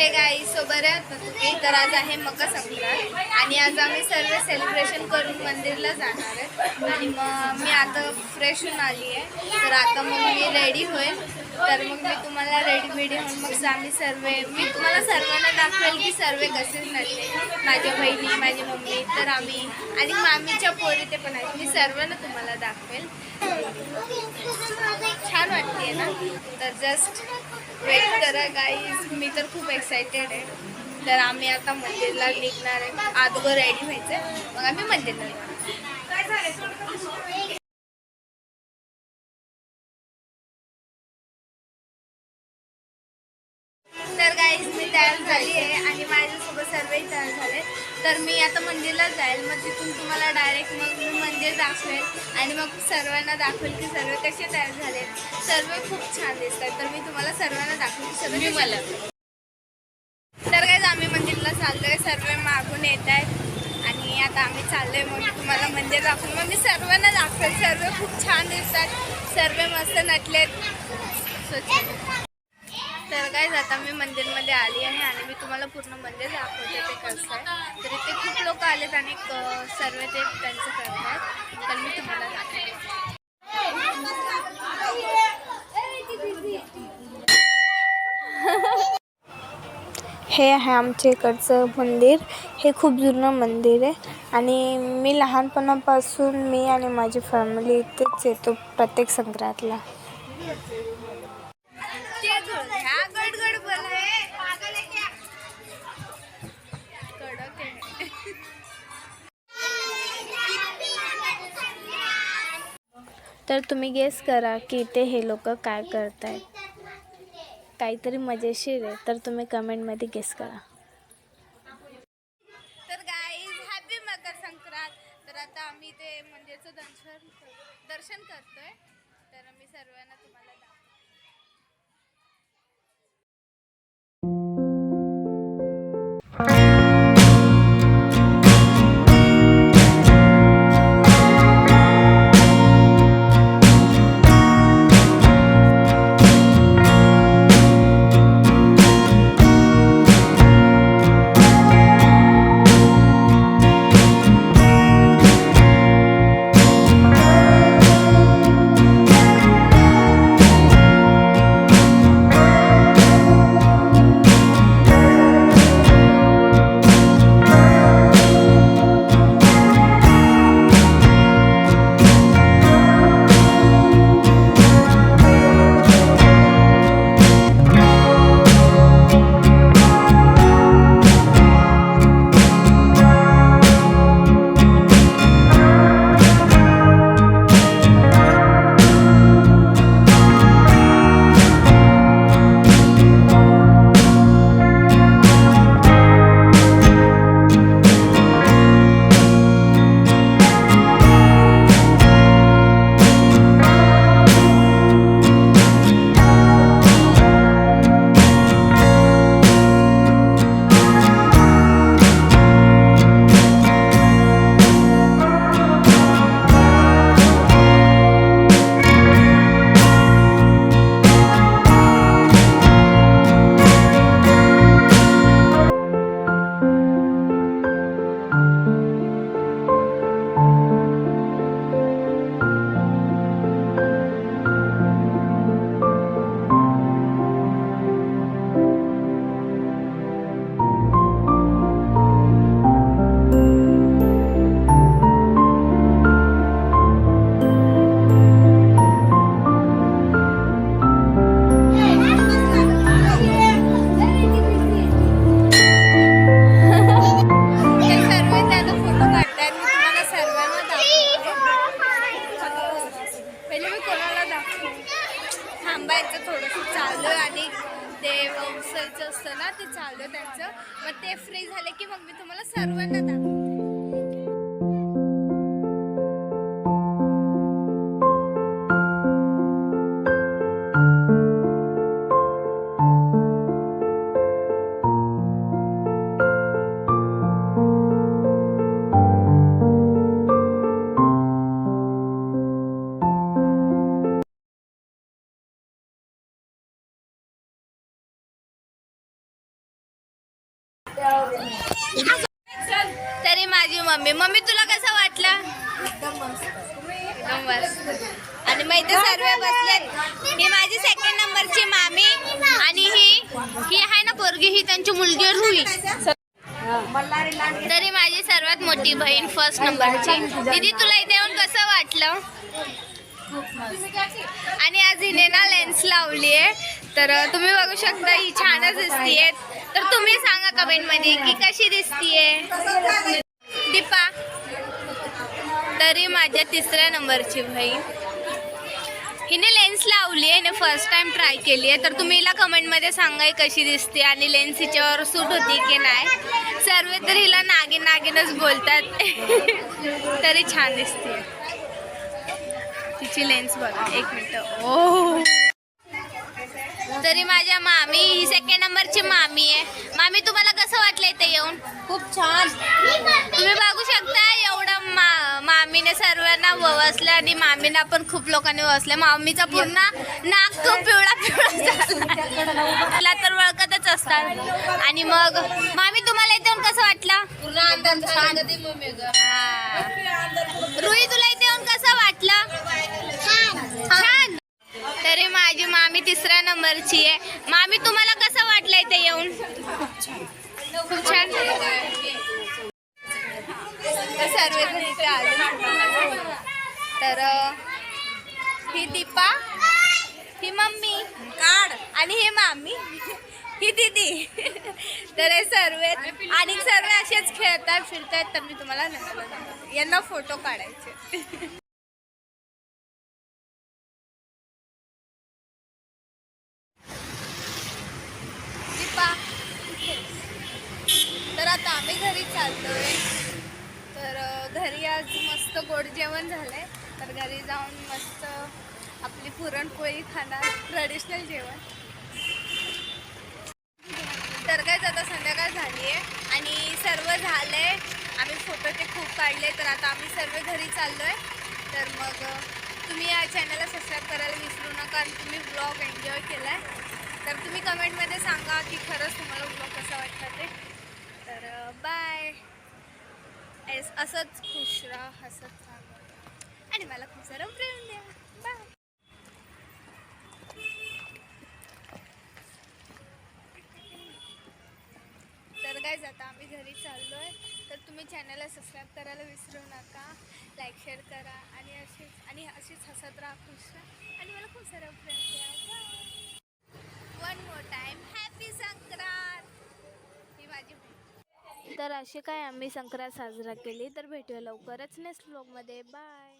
Hey guys so बरे आहात ना तुम्ही. तर आज आहे मकर संक्रांत आणि आज आम्ही सर्व सेलिब्रेशन करून मंदिरला जाणार आहे. आणि मग मी आता फ्रेश होऊन आली आहे. तर आता मग मी रेडी होईल. तर मग मी तुम्हाला रेडी होऊन मग आम्ही मी तुम्हाला सर्वांना दाखवेल की सर्व कसे नटले. माझ्या बहिणी, माझी मम्मी, तर आम्ही आणि मामीच्या पोरी ते पण आहेत. मी सर्वांना तुम्हाला दाखवेल. छान वाटते ना. तर जस्ट वेट करा गाईज. मी तर खूप एक्सायटेड आहे. तर आम्ही आता मंदिरला निघणार आहे. अगोदर रेडी व्हायचं, मग आम्ही मंदिरला निघणार. तर गाईज मी तयार झाली आहे आणि माझ्यासोबत सर्वही तयार झाले. तर मी आता मंदिरला जाईल. मग तिथून तुम्हाला डायरेक्ट मग मी मंदिर दाखवेल आणि मग सर्वांना दाखवेल की सर्व कसे तयार झाले. सर्व खूप छान दिसतात. तर मी तुम्हाला सर्वांना दाखवेल सर्व मला. तर गाईज आम्ही मंदिरला चाललोय. सर्व मागून येत आहेत आणि आता आम्ही चाललोय. मग मी तुम्हाला मंदिर दाखवून मग मी सर्वांना दाखवेल. सर्व खूप छान दिसतात. सर्व मस्त नटलेत. तर गाईज आता मी मंदिरमध्ये आली आहे आणि मी तुम्हाला पूर्ण मंदिर दाखवते ते कसं आहे. तर इथे खूप लोक आलेत आणि सर्व ते त्यांचं करत आहेत. तर मी तुम्हाला दाखवते. हे आहे आमच्या इकडचं मंदिर. हे खूप जुनं मंदिर आहे आणि मी लहानपणापासून मी आणि माझी फॅमिली इथेच येतो प्रत्येक संक्रांतला. तर तुम्ही गेस करा की इथे हे लोक काय करतायत. काहीतरी मजेशीर आहे. तर तुम्ही कमेंटमध्ये गेस करा. तर गाईज हॅपी मकर संक्रांत. तर आता आम्ही ते मंदिरचं दर्शन करतोय. तर मी सर्वांना तुम्हाला थांबायचं थोडंसं चाललं आणि ते वंशाचं असतं ना ते चाललं त्यांचं. मग ते फ्री झाले की मग मी तुम्हाला सर्वांना दाखवते. तरी माझी मम्मी तुला कसं वाटलं? एकदम मस्त. आणि मग इथे सर्व बसलेत. ही माझी सेकंड नंबरची मामी आणि ही आहे ना पोरगी, ही त्यांची मुलगी रुई. तरी माझी सर्वात मोठी बहीण फर्स्ट नंबरची. दीदी तुला इथे येऊन कसं वाटलं? आणि आज हिने ना लेन्स लावली आहे, तर तुम्ही बघू शकता ही छानच दिसतीये. तर तुम्ही सांगा कमेंट मध्ये की कशी दिसतीये दीपा. तरी माझ्या तिसऱ्या नंबरची बहीण, हिने लेन्स लावली आहे, हिने फर्स्ट टाइम ट्राय केली आहे. तर तुम्ही हिला कमेंटमध्ये सांगा कशी दिसते आणि लेन्स हिच्यावर सूट होती की नाही. सर्व तर हिला नागिनच बोलतात. तरी छान दिसते तिची लेन्स बघा. एक मिनिट. ओ तरी माझ्या मामी, ही सेकंड नंबरची मामी आहे. मामी तुम्हाला कसं वाटलं इथे येऊन? खूप छान. तुम्ही बघू शकता एवढं मामीने सर्वांना वसलं आणि मामीना पण खूप लोकांनी वसलं. मामीचा पूर्ण नाक खूप पिवळा झाला. तर वळखतच असतात. आणि मग मामी तुम्हाला इथे येऊन कसं वाटलं? रुई तुला इथे येऊन कसं वाटलं? छान. तरी माझी मामी तिसऱ्या नंबरची आहे. मामी तुम्हाला कसं वाटलं इथे येऊन? खूप छान. सर्वजण इथे आले. तर ही दीपा, ही मम्मी आणि ही मामी, ही दीदी. तर हे सर्व आणि सर्व असेच खेळतात फिरतात. तर मी तुम्हाला नंतर यांना फोटो काढायचे. तर आता आम्ही घरी चाललोय. तर घरी आज मस्त गोड जेवण झालंय. तर घरी जाऊन मस्त आपली पुरणपोळी खाणार, ट्रेडिशनल जेवण. तर काय आता संध्याकाळ झाली आहे आणि सर्व झालंय. आम्ही फोटो ते खूप काढले. तर आता आम्ही सर्व घरी चाललोय. तर मग तुम्ही या चॅनलला सबस्क्राईब करायला विसरू नका आणि तुम्ही ब्लॉग एन्जॉय केलाय. तर तुम्ही कमेंटमध्ये सांगा की खरंच तुम्हाला ब्लॉग कसा वाटला ते. तर बाय. असंच खुश राहा, हसत राहा आणि मला खूप सारं प्रेम द्या. बाय. तर काय आता आम्ही घरी चाललोय. तर तुम्ही चॅनलला सबस्क्राईब करायला विसरू नका, लाईक शेअर करा आणि अशीच हसत राहा, खुश राहा आणि मला खूप सारं प्रेम द्या. Bye. One more time happy Sankrant. ही माझी. तर अशी काय आम्ही संक्रांत साजरा केली. तर भेटूया लवकरच नेक्स्ट व्लॉगमध्ये. बाय.